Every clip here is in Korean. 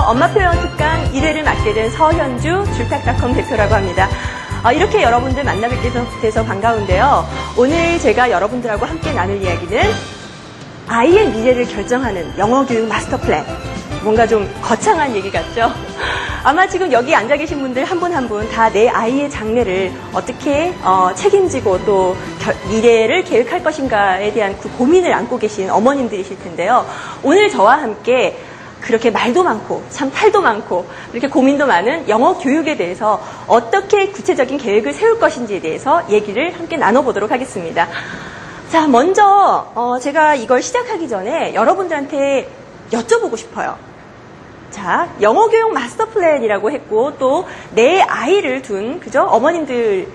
엄마 표현 특강 1회를 맡게 된 서현주 줄탁닷컴 대표라고 합니다. 이렇게 여러분들 만나뵙게 돼서 반가운데요. 오늘 제가 여러분들하고 함께 나눌 이야기는 아이의 미래를 결정하는 영어교육 마스터 플랜. 뭔가 좀 거창한 얘기 같죠? 아마 지금 여기 앉아 계신 분들 한 분 한 분 다 내 아이의 장래를 어떻게 책임지고 또 미래를 계획할 것인가에 대한 그 고민을 안고 계신 어머님들이실 텐데요. 오늘 저와 함께 그렇게 말도 많고 참 탈도 많고 이렇게 고민도 많은 영어 교육에 대해서 어떻게 구체적인 계획을 세울 것인지에 대해서 얘기를 함께 나눠보도록 하겠습니다. 자, 먼저 제가 이걸 시작하기 전에 여러분들한테 여쭤보고 싶어요. 자, 영어 교육 마스터 플랜이라고 했고 또 내 아이를 둔 그죠? 어머님들이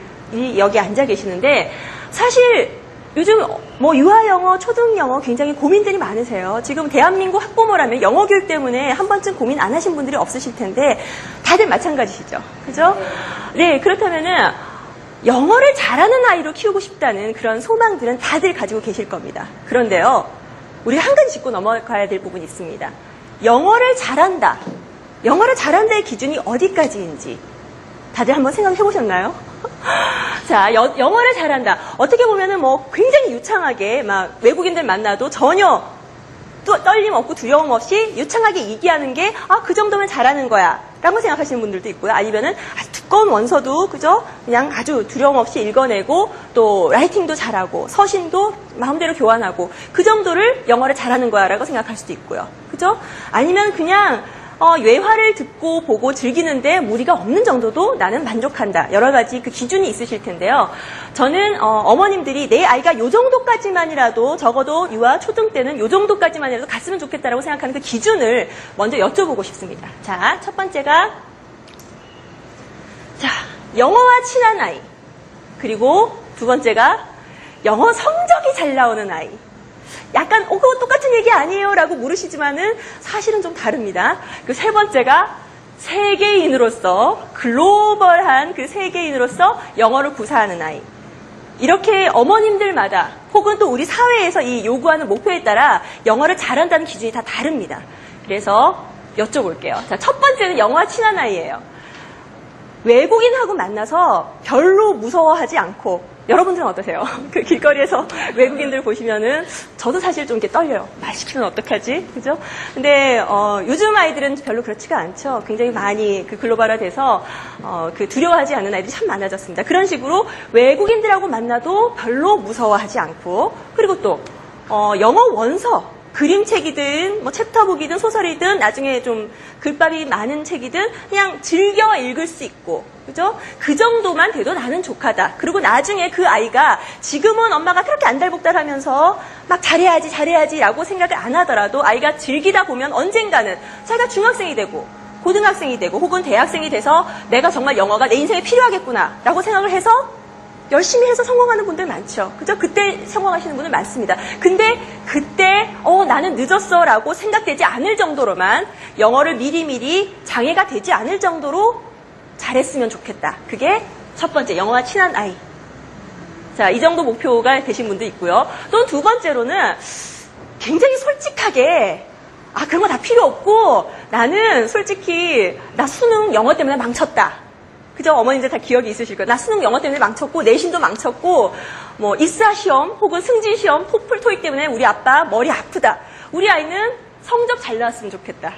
여기 앉아 계시는데 사실 요즘 뭐 유아 영어, 초등 영어 굉장히 고민들이 많으세요. 지금 대한민국 학부모라면 영어 교육 때문에 한 번쯤 고민 안 하신 분들이 없으실 텐데 다들 마찬가지시죠. 그죠? 네, 그렇다면은 영어를 잘하는 아이로 키우고 싶다는 그런 소망들은 다들 가지고 계실 겁니다. 그런데요, 우리 한 가지 짚고 넘어가야 될 부분이 있습니다. 영어를 잘한다. 영어를 잘한다의 기준이 어디까지인지 다들 한번 생각해 보셨나요? 자, 영어를 잘한다. 어떻게 보면은 뭐 굉장히 유창하게 막 외국인들 만나도 전혀 떨림 없고 두려움 없이 유창하게 얘기하는 게 그 정도면 잘하는 거야 라고 생각하시는 분들도 있고요. 아니면은 아주 두꺼운 원서도 그죠? 그냥 아주 두려움 없이 읽어내고 또 라이팅도 잘하고 서신도 마음대로 교환하고 그 정도를 영어를 잘하는 거야 라고 생각할 수도 있고요. 그죠? 아니면 그냥 외화를 듣고 보고 즐기는데 무리가 없는 정도도 나는 만족한다. 여러 가지 그 기준이 있으실 텐데요. 저는 어머님들이 내 아이가 요 정도까지만이라도 적어도 유아 초등 때는 요 정도까지만이라도 갔으면 좋겠다라고 생각하는 그 기준을 먼저 여쭤보고 싶습니다. 자, 첫 번째가 영어와 친한 아이. 그리고 두 번째가 영어 성적이 잘 나오는 아이. 약간 그거 똑같은 얘기 아니에요 라고 물으시지만은 사실은 좀 다릅니다. 그 세 번째가 세계인으로서 글로벌한 그 세계인으로서 영어를 구사하는 아이. 이렇게 어머님들마다 혹은 또 우리 사회에서 이 요구하는 목표에 따라 영어를 잘한다는 기준이 다 다릅니다. 그래서 여쭤볼게요. 자, 첫 번째는 영어와 친한 아이예요. 외국인하고 만나서 별로 무서워하지 않고 여러분들은 어떠세요? 그 길거리에서 외국인들 보시면은 저도 사실 좀 이렇게 떨려요. 말 시키면 어떡하지? 그죠? 근데 요즘 아이들은 별로 그렇지가 않죠. 굉장히 많이 그 글로벌화돼서 그 두려워하지 않는 아이들이 참 많아졌습니다. 그런 식으로 외국인들하고 만나도 별로 무서워하지 않고 그리고 또 영어 원서 그림책이든 뭐 챕터북이든 소설이든 나중에 좀 글밥이 많은 책이든 그냥 즐겨 읽을 수 있고 그죠? 그 정도만 돼도 나는 족하다. 그리고 나중에 그 아이가 지금은 엄마가 그렇게 안달복달하면서 막 잘해야지 라고 생각을 안 하더라도 아이가 즐기다 보면 언젠가는 자기가 중학생이 되고 고등학생이 되고 혹은 대학생이 돼서 내가 정말 영어가 내 인생에 필요하겠구나 라고 생각을 해서 열심히 해서 성공하는 분들 많죠. 그죠? 그때 성공하시는 분들 많습니다. 근데 그때 나는 늦었어 라고 생각되지 않을 정도로만 영어를 미리미리 장애가 되지 않을 정도로 잘했으면 좋겠다. 그게 첫 번째 영어와 친한 아이. 자, 이 정도 목표가 되신 분도 있고요. 또 두 번째로는 굉장히 솔직하게 그런 거 다 필요 없고 나는 솔직히 나 수능 영어 때문에 망쳤다. 그죠? 어머님들 다 기억이 있으실 거예요. 나 수능 영어 때문에 망쳤고 내신도 망쳤고 뭐 입사 시험 혹은 승진 시험 토플 토익 때문에 우리 아빠 머리 아프다. 우리 아이는 성적 잘 나왔으면 좋겠다.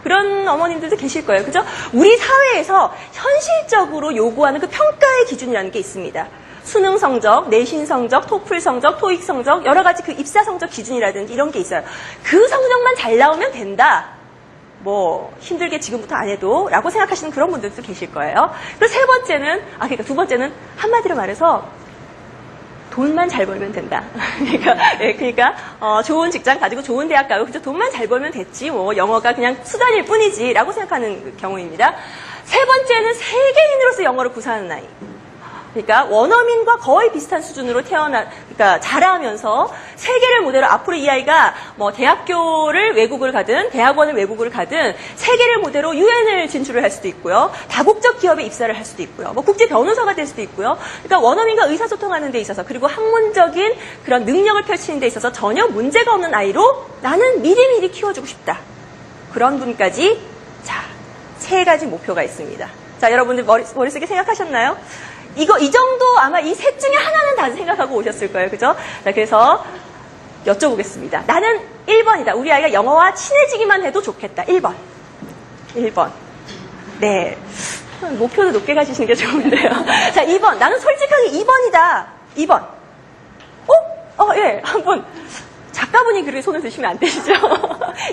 그런 어머님들도 계실 거예요. 그죠? 우리 사회에서 현실적으로 요구하는 그 평가의 기준이라는 게 있습니다. 수능 성적, 내신 성적, 토플 성적, 토익 성적, 여러 가지 그 입사 성적 기준이라든지 이런 게 있어요. 그 성적만 잘 나오면 된다. 뭐 힘들게 지금부터 안 해도 라고 생각하시는 그런 분들도 계실 거예요. 그리고 세 번째는 두 번째는 한마디로 말해서 돈만 잘 벌면 된다. 그러니까 좋은 직장 가지고 좋은 대학 가고 그저 돈만 잘 벌면 됐지 뭐 영어가 그냥 수단일 뿐이지라고 생각하는 경우입니다. 세 번째는 세계인으로서 영어를 구사하는 아이. 그러니까 원어민과 거의 비슷한 수준으로 그러니까 자라면서 세계를 모델로 앞으로 이 아이가 뭐 대학교를 외국을 가든 대학원을 외국을 가든 세계를 모델로 유엔을 진출을 할 수도 있고요. 다국적 기업에 입사를 할 수도 있고요. 뭐 국제 변호사가 될 수도 있고요. 그러니까 원어민과 의사소통하는 데 있어서 그리고 학문적인 그런 능력을 펼치는 데 있어서 전혀 문제가 없는 아이로 나는 미리미리 키워주고 싶다. 그런 분까지 세 가지 목표가 있습니다. 자, 여러분들 머릿속에 생각하셨나요? 이 정도 아마 이 셋 중에 하나는 다 생각하고 오셨을 거예요. 그죠? 자, 그래서 여쭤보겠습니다. 나는 1번이다. 우리 아이가 영어와 친해지기만 해도 좋겠다. 1번. 네. 목표도 높게 가지시는 게 좋은데요. 자, 2번. 나는 솔직하게 2번이다. 2번. 예. 한 분. 작가분이 그렇게 손을 드시면 안 되시죠?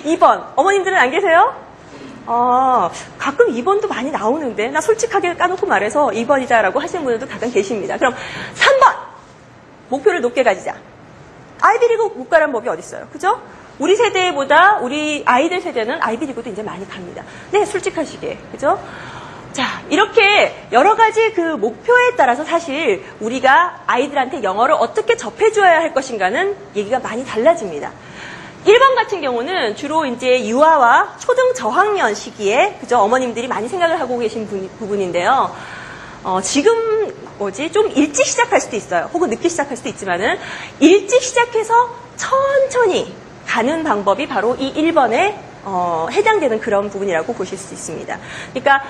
2번. 어머님들은 안 계세요? 가끔 2번도 많이 나오는데, 나 솔직하게 까놓고 말해서 2번이다라고 하시는 분들도 가끔 계십니다. 그럼 3번! 목표를 높게 가지자. 아이비리그 못 가란 법이 어딨어요. 그죠? 우리 세대보다 우리 아이들 세대는 아이비리그도 이제 많이 갑니다. 네, 솔직하시게. 그죠? 자, 이렇게 여러 가지 그 목표에 따라서 사실 우리가 아이들한테 영어를 어떻게 접해줘야 할 것인가는 얘기가 많이 달라집니다. 1번 같은 경우는 주로 이제 유아와 초등 저학년 시기에, 그죠? 어머님들이 많이 생각을 하고 계신 부분인데요. 지금 좀 일찍 시작할 수도 있어요. 혹은 늦게 시작할 수도 있지만은 일찍 시작해서 천천히 가는 방법이 바로 이 1번에 해당되는 그런 부분이라고 보실 수 있습니다. 그러니까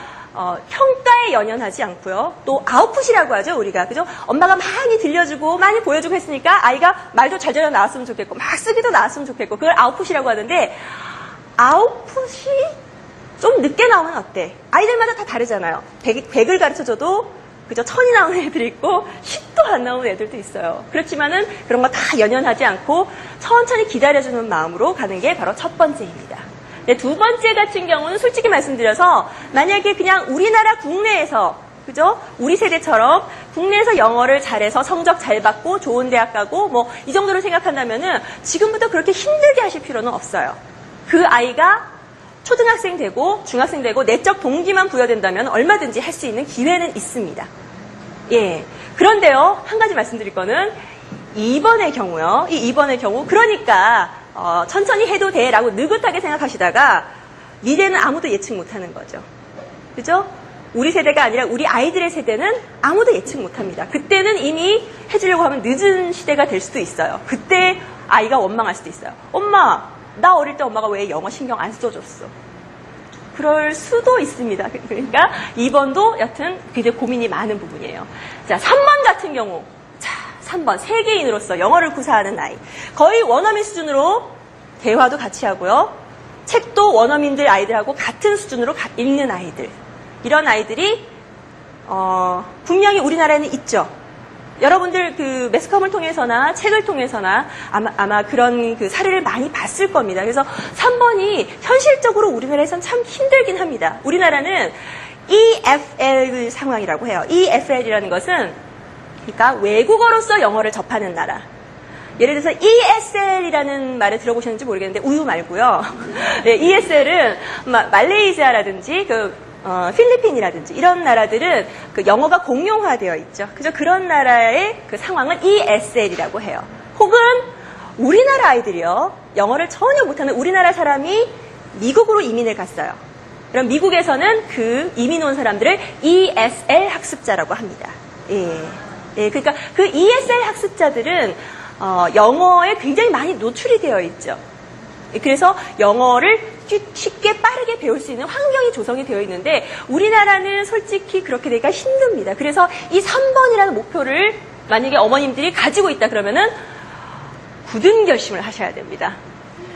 평가에 연연하지 않고요. 또 아웃풋이라고 하죠, 우리가. 그죠? 엄마가 많이 들려주고 많이 보여주고 했으니까 아이가 말도 잘 나왔으면 좋겠고 막 쓰기도 나왔으면 좋겠고 그걸 아웃풋이라고 하는데 아웃풋이 좀 늦게 나오면 어때? 아이들마다 다 다르잖아요. 100을 가르쳐줘도 그죠? 1000이 나오는 애들이 있고 10도 안 나오는 애들도 있어요. 그렇지만은 그런 거 다 연연하지 않고 천천히 기다려주는 마음으로 가는 게 바로 첫 번째입니다. 네, 두 번째 같은 경우는 솔직히 말씀드려서 만약에 그냥 우리나라 국내에서 그죠? 우리 세대처럼 국내에서 영어를 잘해서 성적 잘 받고 좋은 대학 가고 뭐 이 정도로 생각한다면은 지금부터 그렇게 힘들게 하실 필요는 없어요. 그 아이가 초등학생 되고 중학생 되고 내적 동기만 부여된다면 얼마든지 할 수 있는 기회는 있습니다. 예. 그런데요, 한 가지 말씀드릴 거는 2번의 경우요. 이 2번의 경우 그러니까 천천히 해도 돼라고 느긋하게 생각하시다가 미래는 아무도 예측 못하는 거죠. 그죠? 우리 세대가 아니라 우리 아이들의 세대는 아무도 예측 못합니다. 그때는 이미 해주려고 하면 늦은 시대가 될 수도 있어요. 그때 아이가 원망할 수도 있어요. 엄마, 나 어릴 때 엄마가 왜 영어 신경 안 써줬어? 그럴 수도 있습니다. 그러니까 2번도 여튼 굉장히 고민이 많은 부분이에요. 자, 3번 같은 경우. 자, 3번. 세계인으로서 영어를 구사하는 아이. 거의 원어민 수준으로 대화도 같이 하고요. 책도 원어민들 아이들하고 같은 수준으로 읽는 아이들. 이런 아이들이 분명히 우리나라에는 있죠. 여러분들 그 매스컴을 통해서나 책을 통해서나 아마 그런 그 사례를 많이 봤을 겁니다. 그래서 3번이 현실적으로 우리나라에선 참 힘들긴 합니다. 우리나라는 EFL 상황이라고 해요. EFL이라는 것은 그러니까 외국어로서 영어를 접하는 나라. 예를 들어서 ESL이라는 말을 들어보셨는지 모르겠는데 우유 말고요. 네, ESL은 말레이시아라든지 필리핀이라든지 이런 나라들은 그 영어가 공용화되어 있죠. 그죠? 그런 나라의 그 상황은 ESL이라고 해요. 혹은 우리나라 아이들이요. 영어를 전혀 못하는 우리나라 사람이 미국으로 이민을 갔어요. 그럼 미국에서는 그 이민 온 사람들을 ESL 학습자라고 합니다. 예, 그러니까 그 ESL 학습자들은 영어에 굉장히 많이 노출이 되어 있죠. 그래서 영어를 쉽게 빠르게 배울 수 있는 환경이 조성이 되어 있는데 우리나라는 솔직히 그렇게 되기가 힘듭니다. 그래서 이 3번이라는 목표를 만약에 어머님들이 가지고 있다 그러면은 굳은 결심을 하셔야 됩니다.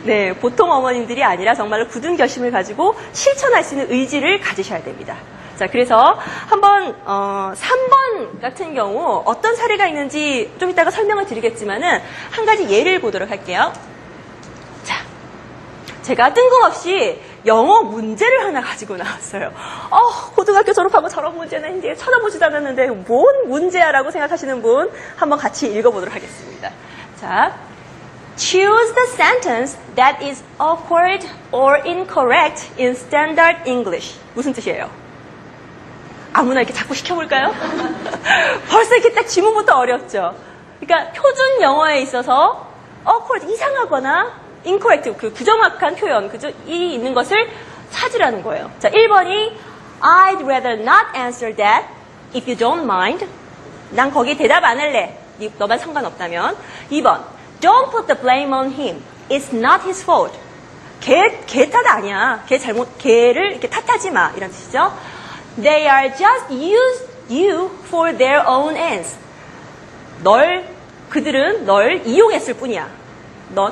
네, 보통 어머님들이 아니라 정말로 굳은 결심을 가지고 실천할 수 있는 의지를 가지셔야 됩니다. 자, 그래서 한번 3번 같은 경우 어떤 사례가 있는지 좀 이따가 설명을 드리겠지만은 한 가지 예를 보도록 할게요. 자, 제가 뜬금없이 영어 문제를 하나 가지고 나왔어요. 고등학교 졸업하고 저런 문제는 이제 쳐다보지도 않았는데 뭔 문제야라고 생각하시는 분 한번 같이 읽어보도록 하겠습니다. 자, choose the sentence that is awkward or incorrect in standard English. 무슨 뜻이에요? 아무나 이렇게 자꾸 시켜볼까요? 벌써 이렇게 딱 지문부터 어렵죠. 그러니까 표준 영어에 있어서 awkward, 이상하거나 incorrect, 그 부정확한 표현, 그죠? 이 있는 것을 찾으라는 거예요. 자, 1번이 I'd rather not answer that if you don't mind. 난 거기 대답 안 할래. 너만 상관없다면. 2번 Don't put the blame on him. It's not his fault. 걔 탓 아니야. 걔를 이렇게 탓하지 마. 이런 뜻이죠. They are just use you for their own ends. 그들은 널 이용했을 뿐이야.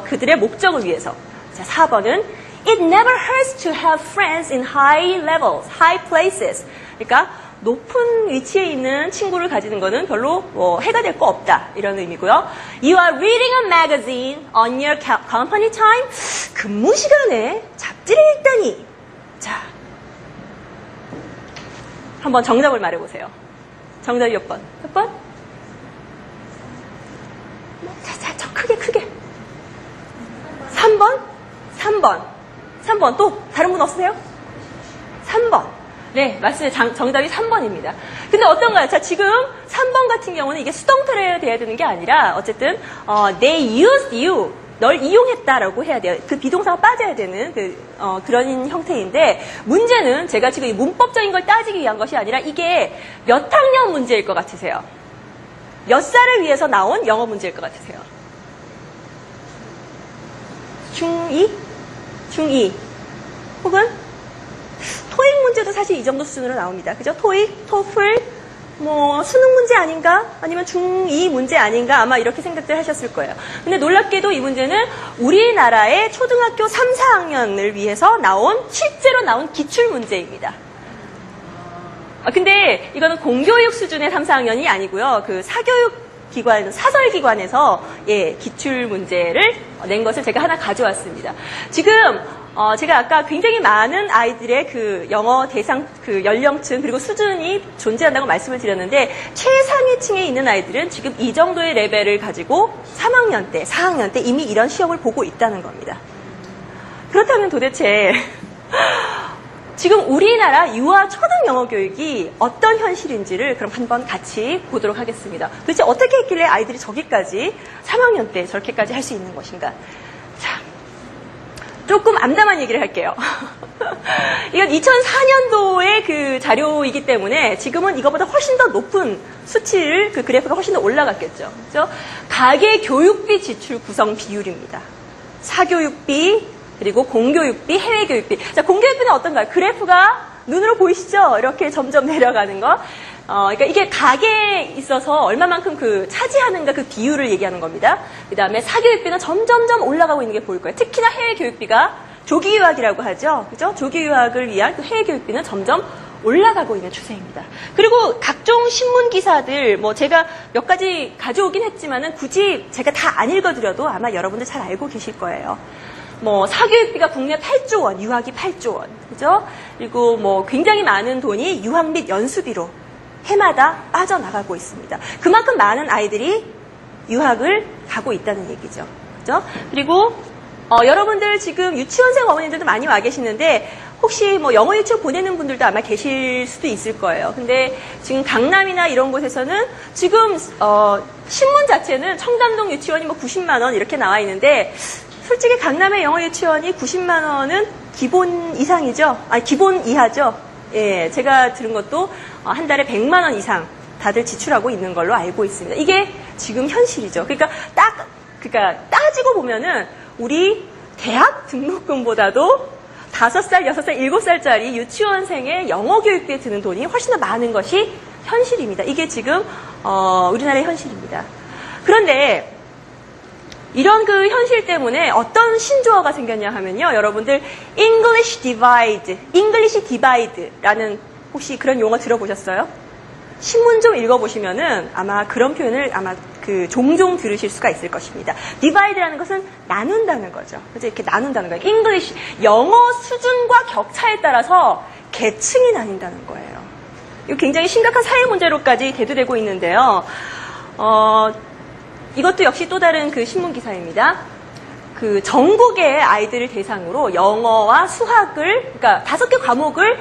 그들의 목적을 위해서. 자, 4번은 It never hurts to have friends in high levels, high places. 그러니까 높은 위치에 있는 친구를 가지는 거는 별로 해가 될 거 없다. 이런 의미고요. You are reading a magazine on your company time. 근무 시간에 잡지를 읽다니. 자, 한번 정답을 말해보세요. 정답이 몇 번? 몇 번? 자, 저 크게. 3번? 3번. 또 다른 분 없으세요? 3번. 네, 맞습니다. 정답이 3번입니다. 근데 어떤가요? 자, 지금 3번 같은 경우는 이게 수동태로 돼야 되는 게 아니라 어쨌든 they used you. 널 이용했다라고 해야 돼요. 그 비동사가 빠져야 되는 그런 형태인데 문제는 제가 지금 이 문법적인 걸 따지기 위한 것이 아니라 이게 몇 학년 문제일 것 같으세요? 몇 살을 위해서 나온 영어 문제일 것 같으세요? 중2? 중2 혹은 토익 문제도 사실 이 정도 수준으로 나옵니다. 그죠? 토익, 토플, 수능 문제 아닌가? 아니면 중2 문제 아닌가? 아마 이렇게 생각들 하셨을 거예요. 근데 놀랍게도 이 문제는 우리나라의 초등학교 3, 4학년을 위해서 실제로 나온 기출 문제입니다. 근데 이거는 공교육 수준의 3, 4학년이 아니고요. 그 사설기관에서 기출 문제를 낸 것을 제가 하나 가져왔습니다. 지금 제가 아까 굉장히 많은 아이들의 그 영어 대상 그 연령층 그리고 수준이 존재한다고 말씀을 드렸는데 최상위층에 있는 아이들은 지금 이 정도의 레벨을 가지고 3학년 때, 4학년 때 이미 이런 시험을 보고 있다는 겁니다. 그렇다면 도대체 지금 우리나라 유아 초등 영어 교육이 어떤 현실인지를 그럼 한번 같이 보도록 하겠습니다. 도대체 어떻게 했길래 아이들이 저기까지 3학년 때 저렇게까지 할 수 있는 것인가? 자, 조금 암담한 얘기를 할게요. 이건 2004년도의 그 자료이기 때문에 지금은 이거보다 훨씬 더 높은 수치를 그 그래프가 훨씬 더 올라갔겠죠. 그렇죠? 가계 교육비 지출 구성 비율입니다. 사교육비, 그리고 공교육비, 해외교육비. 자, 공교육비는 어떤가요? 그래프가 눈으로 보이시죠? 이렇게 점점 내려가는 거. 그러니까 이게 가계에 있어서 얼마만큼 차지하는가 그 비율을 얘기하는 겁니다. 그 다음에 사교육비는 점점점 올라가고 있는 게 보일 거예요. 특히나 해외 교육비가 조기 유학이라고 하죠. 그죠? 조기 유학을 위한 그 해외 교육비는 점점 올라가고 있는 추세입니다. 그리고 각종 신문 기사들, 제가 몇 가지 가져오긴 했지만은 굳이 제가 다 안 읽어드려도 아마 여러분들 잘 알고 계실 거예요. 사교육비가 국내 8조 원, 유학이 8조 원. 그죠? 그리고 굉장히 많은 돈이 유학 및 연수비로 해마다 빠져나가고 있습니다. 그만큼 많은 아이들이 유학을 가고 있다는 얘기죠. 그죠? 그리고, 여러분들 지금 유치원생 어머님들도 많이 와 계시는데, 혹시 영어 유치원 보내는 분들도 아마 계실 수도 있을 거예요. 근데 지금 강남이나 이런 곳에서는 지금, 신문 자체는 청담동 유치원이 90만 원 이렇게 나와 있는데, 솔직히 강남의 영어 유치원이 90만 원은 기본 이상이죠? 기본 이하죠? 예, 제가 들은 것도 한 달에 100만 원 이상 다들 지출하고 있는 걸로 알고 있습니다. 이게 지금 현실이죠. 그러니까 따지고 보면은 우리 대학 등록금보다도 5살, 6살, 7살짜리 유치원생의 영어 교육비에 드는 돈이 훨씬 더 많은 것이 현실입니다. 이게 지금 우리나라의 현실입니다. 그런데 이런 그 현실 때문에 어떤 신조어가 생겼냐 하면요. 여러분들 English Divide라는 혹시 그런 용어 들어보셨어요? 신문 좀 읽어보시면은 아마 그런 표현을 종종 들으실 수가 있을 것입니다. Divide라는 것은 나눈다는 거죠. 그래서 이렇게 나눈다는 거예요. English, 영어 수준과 격차에 따라서 계층이 나뉜다는 거예요. 이거 굉장히 심각한 사회 문제로까지 대두되고 있는데요. 이것도 역시 또 다른 그 신문 기사입니다. 전국의 아이들을 대상으로 영어와 수학을, 그러니까 5개 과목을